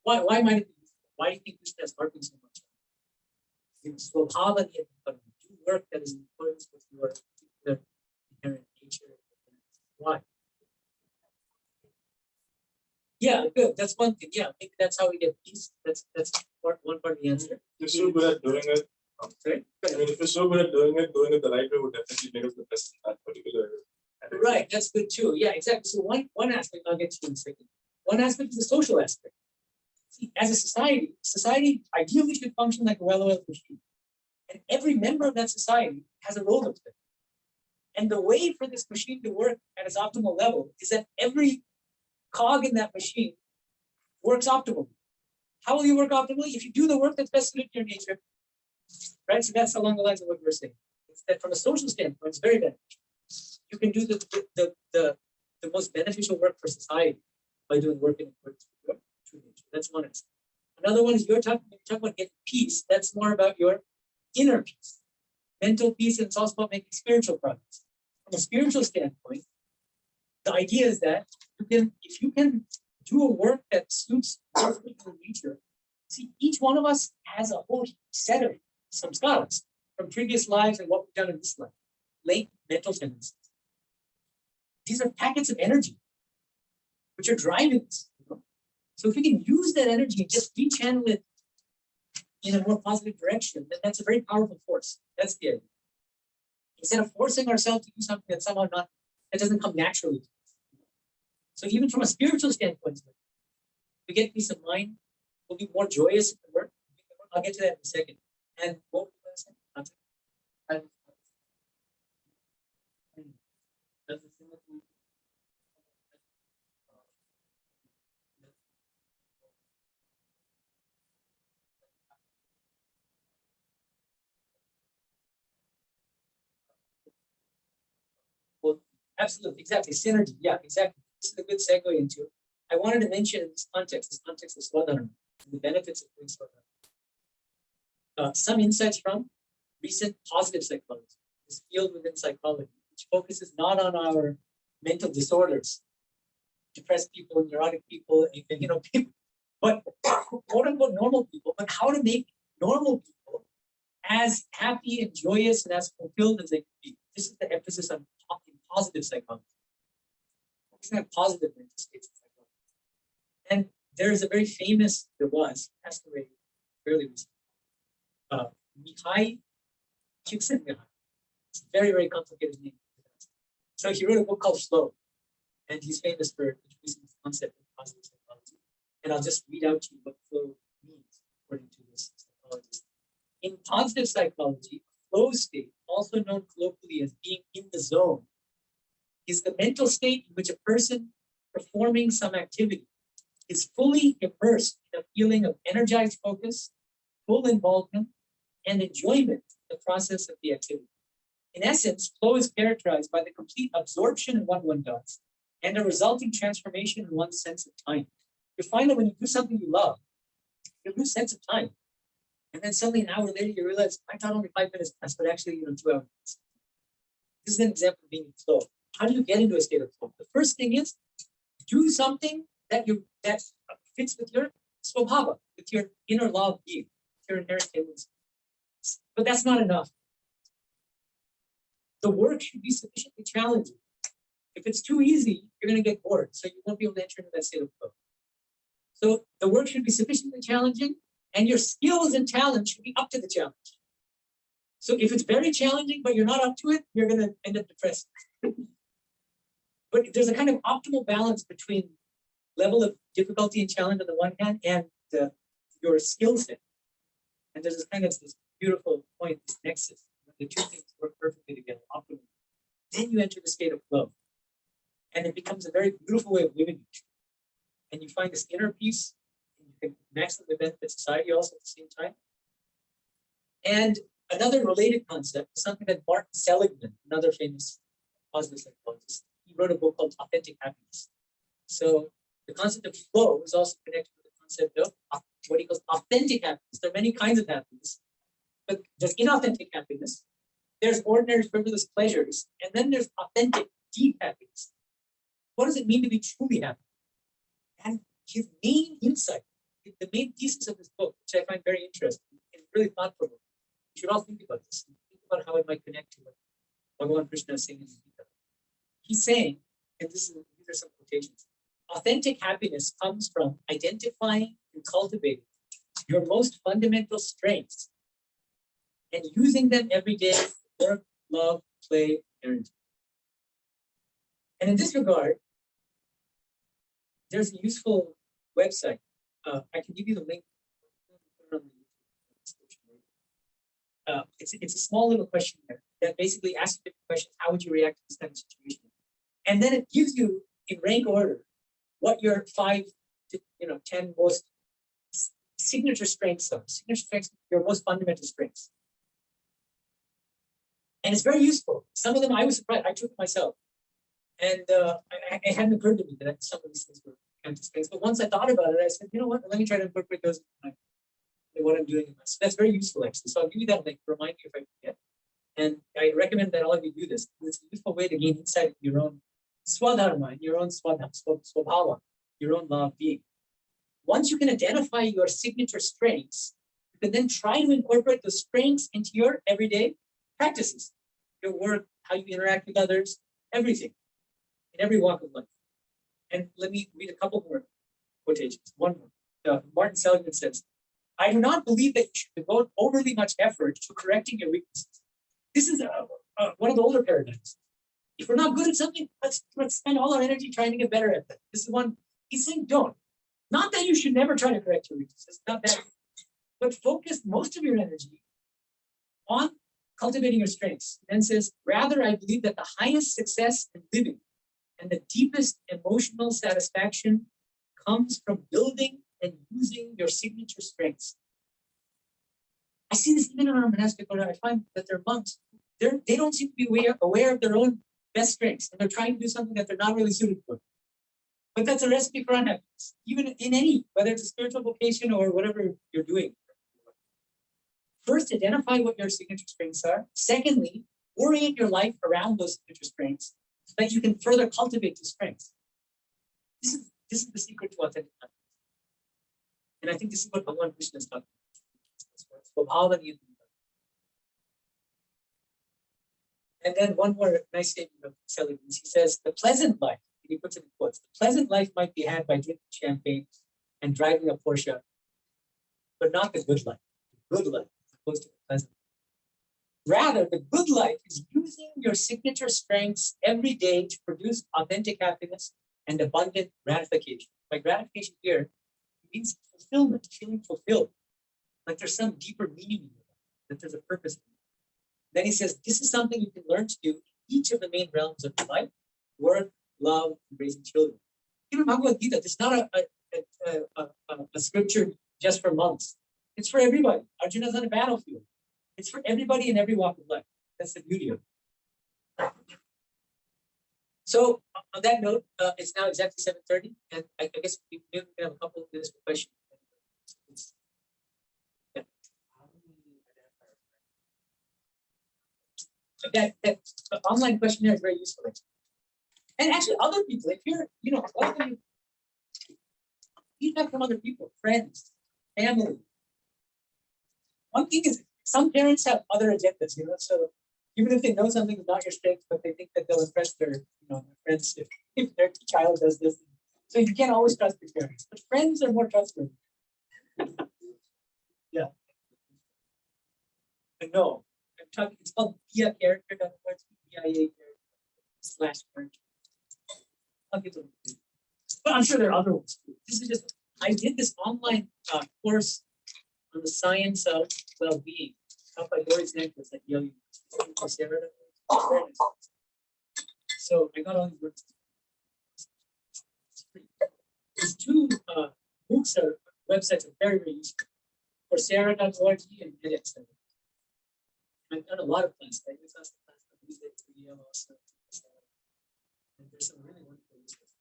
A: Why might it be useful? Why do you think Krishna is harping so much on it? Swabhava niyam, do work that is in accordance with your particular inherent nature. Why? Yeah, good. That's one thing. Yeah, maybe that's how we get peace. That's one part of the answer.
B: You're so good at doing it.
A: Right?
B: I mean, if you're so good at doing it the right way would definitely make us the best in that particular area.
A: Right, that's good too. Yeah, exactly. So one aspect, I'll get to in a second. One aspect is the social aspect. See, as a society ideally should function like a well-oiled machine. And every member of that society has a role to play. And the way for this machine to work at its optimal level is that every cog in that machine works optimally. How will you work optimally? If you do the work that's best suited to your nature, right? So that's along the lines of what you're saying. It's that from a social standpoint, it's very beneficial. You can do the most beneficial work for society by doing work in accordance with your true nature. That's one aspect. Another one is you're talking about getting peace. That's more about your inner peace, mental peace, and it's also about making spiritual progress. From a spiritual standpoint, the idea is that if you can do a work that suits your particular nature, see, each one of us has a whole set of some scholars from previous lives and what we've done in this life, late mental tendencies. These are packets of energy which are driving us. So if we can use that energy and just rechannel it in a more positive direction, then that's a very powerful force. That's the idea. Instead of forcing ourselves to do something that's somehow that doesn't come naturally to us. So even from a spiritual standpoint, we get peace of mind, we'll be more joyous in the work. I'll get to that in a second. And what were you going to say? Absolutely, exactly. Synergy, yeah, exactly. This is a good segue into. I wanted to mention in this context of Swadharma, and the benefits of doing Swadharma. Some insights from recent positive psychology, this field within psychology, which focuses not on our mental disorders, depressed people, neurotic people, people, but quote unquote normal people, but how to make normal people as happy and joyous and as fulfilled as they can be. This is the emphasis on positive psychology. Focusing on positive mental states of psychology. And there's a very famous, passed away fairly recently, Mihai Csikszentmihalyi. It's a very, very complicated name. So he wrote a book called Flow, and he's famous for introducing the concept of positive psychology. And I'll just read out to you what flow means according to this psychologist. In positive psychology, flow state, also known colloquially as being in the zone, is the mental state in which a person performing some activity is fully immersed in a feeling of energized focus, full involvement, and enjoyment of the process of the activity. In essence, flow is characterized by the complete absorption in what one does and a resulting transformation in one's sense of time. You find that when you do something you love, you lose sense of time. And then suddenly an hour later, you realize, I thought only 5 minutes passed, but actually, 2 hours. This is an example of being in flow. How do you get into a state of flow? The first thing is do something that fits with your swabhava, with your inner law of being, with your inherent tendency. But that's not enough. The work should be sufficiently challenging. If it's too easy, you're going to get bored, so you won't be able to enter into that state of flow. So the work should be sufficiently challenging, and your skills and talent should be up to the challenge. So if it's very challenging, but you're not up to it, you're going to end up depressed. But there's a kind of optimal balance between level of difficulty and challenge on the one hand and your skill set. And there's this beautiful point, this nexus, when the two things work perfectly together, optimally. Then you enter the state of flow. And it becomes a very beautiful way of living. And you find this inner peace, and you can maximally benefit society also at the same time. And another related concept is something that Martin Seligman, another famous positive psychologist, he wrote a book called Authentic Happiness. So the concept of flow is also connected with the concept of what he calls authentic happiness. There are many kinds of happiness, but there's inauthentic happiness, there's ordinary frivolous pleasures, and then there's authentic, deep happiness. What does it mean to be truly happy? And his main insight, the main thesis of this book, which I find very interesting and really thought-provoking, you should all think about this. Think about how it might connect to what Bhagavan Krishna is saying in the Gita. He's saying, and these are some quotations, authentic happiness comes from identifying and cultivating your most fundamental strengths and using them every day for work, love, play, energy. And in this regard, there's a useful website. I can give you the link. It's a small little questionnaire that basically asks different questions. How would you react to this kind of situation? And then it gives you in rank order what your 5 to 10 most signature strengths are. Signature strengths, your most fundamental strengths. And it's very useful. Some of them I was surprised. I took it myself. And it hadn't occurred to me that some of these things were kind of strengths. But once I thought about it, I said, you know what? Let me try to incorporate those in what I'm doing. So that's very useful, actually. So I'll give you that link to remind you if I forget. And I recommend that all of you do this. It's a useful way to gain insight into your own Swadharma, your own Swabhava, your own law of being. Once you can identify your signature strengths, you can then try to incorporate those strengths into your everyday practices, your work, how you interact with others, everything, in every walk of life. And let me read a couple more quotations. One more. Martin Seligman says, I do not believe that you should devote overly much effort to correcting your weaknesses. This is one of the older paradigms. If we're not good at something, let's spend all our energy trying to get better at that. This is one, he's saying don't. Not that you should never try to correct your weaknesses, not that, but focus most of your energy on cultivating your strengths. Then says, rather, I believe that the highest success in living and the deepest emotional satisfaction comes from building and using your signature strengths. I see this even in our monastic order. I find that their monks, they don't seem to be aware of their own best strengths, and they're trying to do something that they're not really suited for. But that's a recipe for unhappiness, even in any, whether it's a spiritual vocation or whatever you're doing. First, identify what your signature strengths are. Secondly, orient your life around those signature strengths so that you can further cultivate the strengths. This is the secret to authentic happiness. And I think this is what Bhagwan Krishna is talking about. And then one more nice statement of Seligman's. He says, the pleasant life, and he puts it in quotes, the pleasant life might be had by drinking champagne and driving a Porsche, but not the good life. The good life, as opposed to the pleasant. Rather, the good life is using your signature strengths every day to produce authentic happiness and abundant gratification. By gratification here, it means fulfillment, feeling fulfilled. Like there's some deeper meaning in it, that there's a purpose in it. Then he says, this is something you can learn to do in each of the main realms of your life: work, love, and raising children. Even Bhagavad Gita, it's not a scripture just for monks. It's for everybody. Arjuna's on a battlefield. It's for everybody in every walk of life. That's the beauty of it. So on that note, it's now exactly 7:30, and I guess we can have a couple of minutes for questions. Yeah. That online questionnaire is very useful. And actually, other people, if you're, feedback from other people, friends, family. One thing is, some parents have other agendas, so even if they know something is not your strength, but they think that they'll impress their, friends if their child does this. So you can't always trust your parents, but friends are more trustworthy. Yeah. But no, I'm talking, it's called BIA character.org, BIA character/character. I'll get to it. But I'm sure there are other ones too. This is just, I did this online course on the science of well-being, taught by Doris Necklace at Yale University. So I got all these words. There's two books or websites are very, very useful. Coursera.org and edX. I've done a lot of classes. I use the class I use it for Yale also. And there's some really wonderful resources.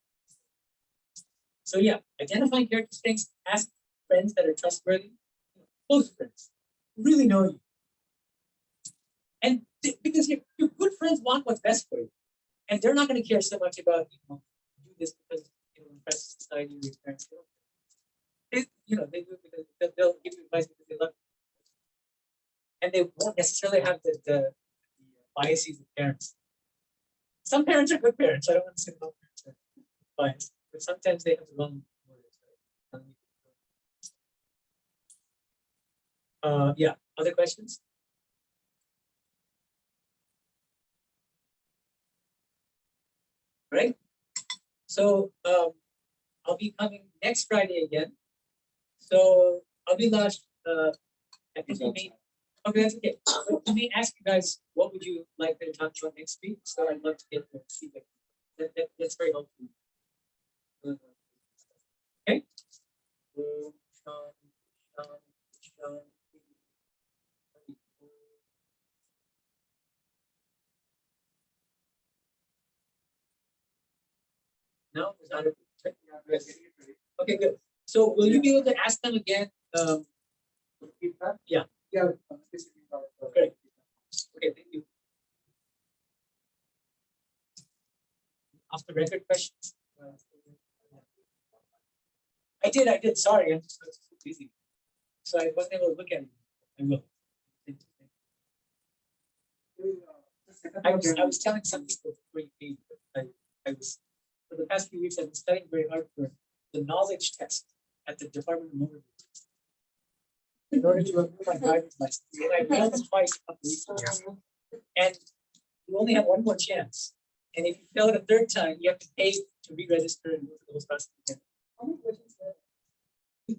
A: So yeah, identifying character strengths, ask friends that are trustworthy, close friends, who really know you. And because your good friends want what's best for you. And they're not going to care so much about, do this because it will impress society or your parents. They do it because they'll give you advice because they love you. And they won't necessarily have the biases of parents. Some parents are good parents. I don't want to say all parents are biased, but sometimes they have the wrong motives. Right? Yeah. Other questions? Right. So I'll be coming next Friday again. So I'll be last. I think we may. Okay, that's okay. But we may ask you guys what would you like to talk about next week. So I'd love to get the feedback. That's very helpful. Okay. No, it's not. Okay, good. So will you be able to ask them again? Yeah.
C: Yeah.
A: Great. Okay, thank you. Off the record questions? I did. Sorry, I'm just so busy. So I wasn't able to look at it. I will. I was telling some people before you came, I was, for the past few weeks, I've been studying very hard for the knowledge test at the Department of Motor Vehicles in order to improve my driver's license. And I failed twice a couple weeks ago. And you only have one more chance. And if you fail it a third time, you have to pay to re-register and go through those process again.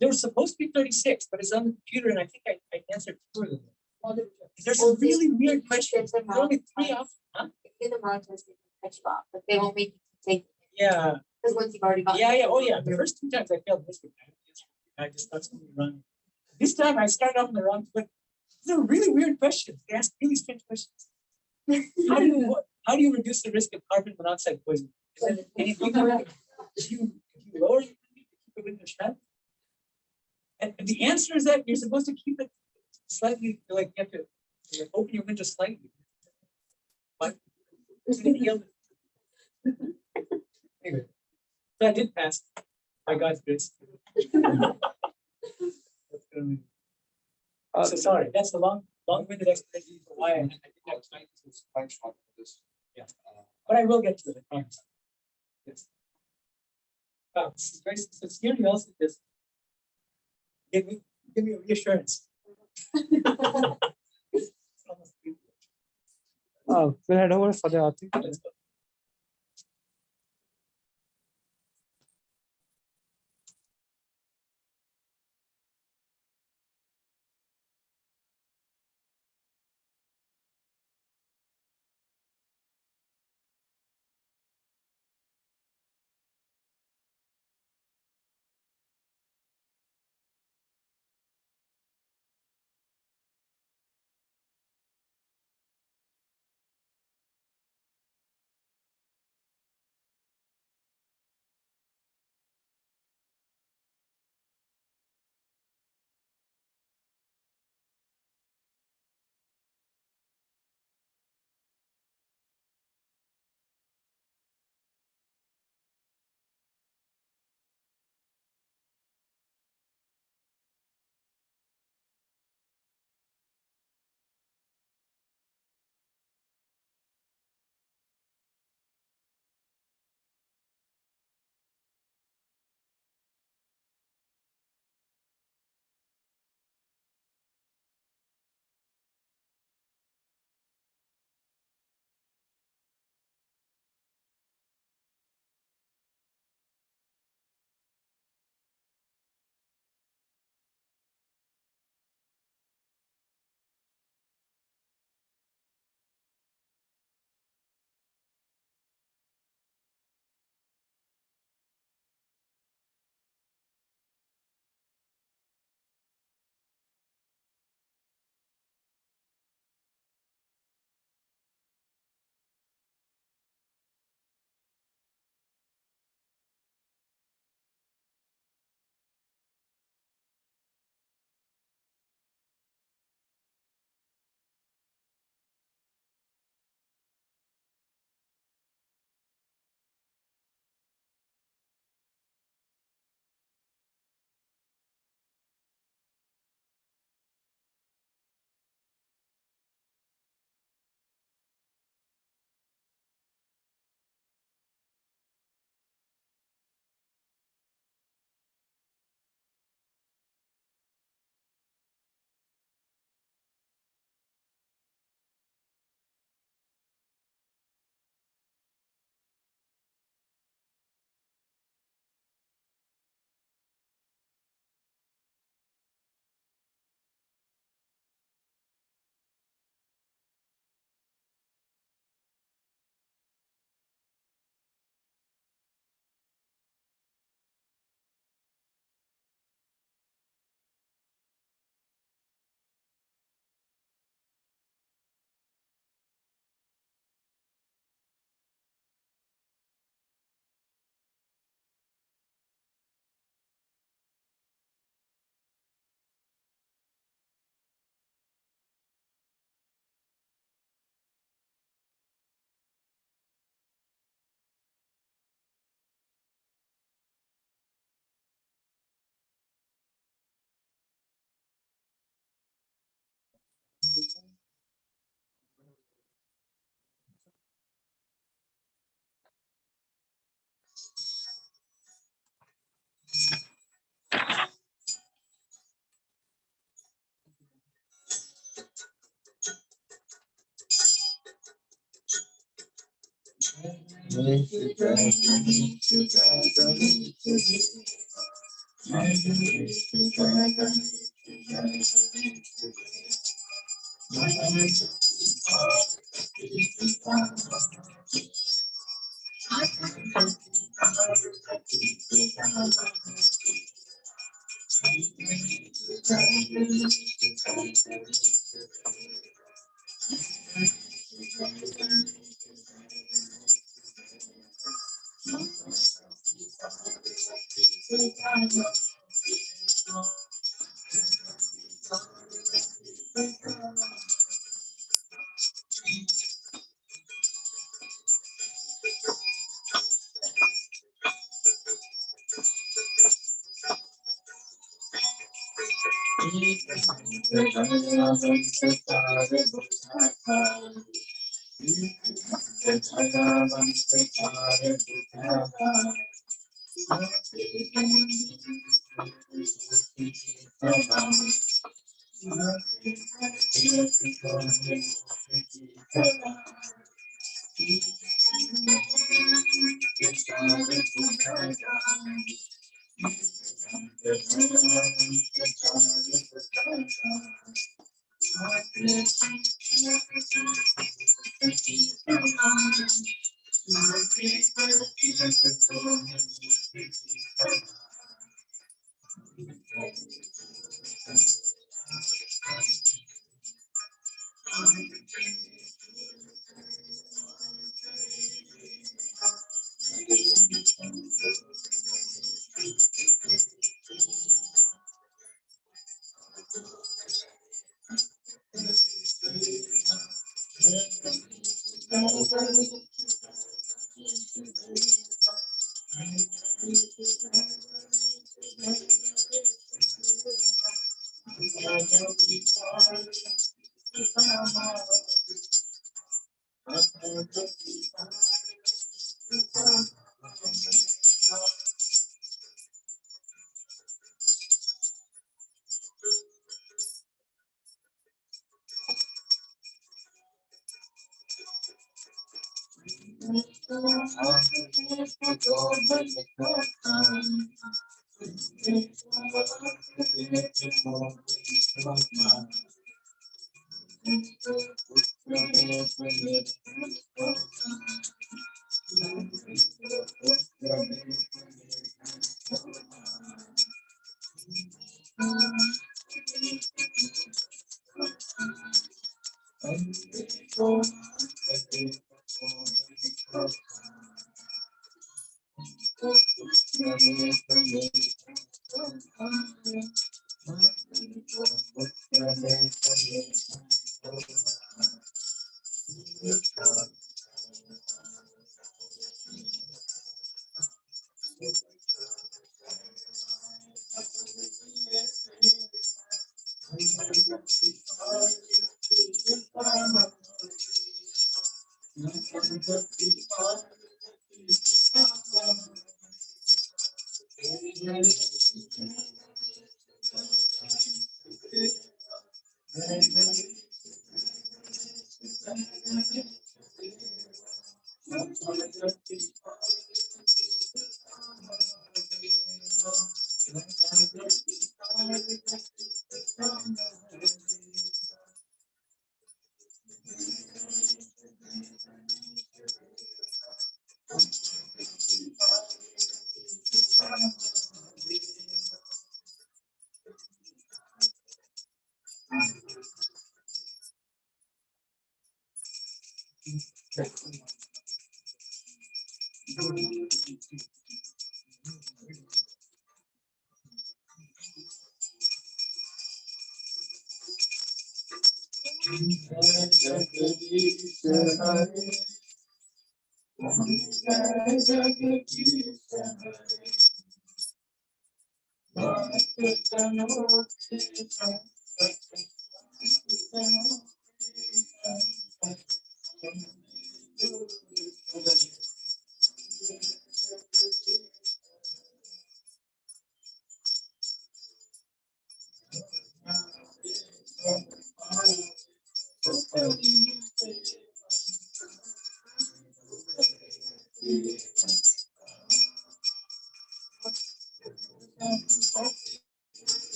A: There was supposed to be 36, but it's on the computer, and I think I answered 2 of them. There's some really weird questions. There are only 3 options. Huh?
D: In the mountains, they can catch you off, but they won't make you take it.
A: Yeah.
D: Because once you've already got
A: Yeah. Oh, yeah. The first 2 times I failed this week. I just thought something wrong. This time I started off on the wrong foot. They're really weird questions. They ask really strange questions. how do you reduce the risk of carbon monoxide poisoning? Is there anything if you lower your keep it within the strength? And the answer is that you're supposed to keep it slightly, like you have to open your window slightly. But anyway, so I did pass by God's grace. So sorry, that's the long-winded explanation for why I think I was trying to quite short for this. Yeah, but I will get to it. I promise. Yes. This is very sincerely also just give me a reassurance.
C: We'll head over for the article.
A: Let's go.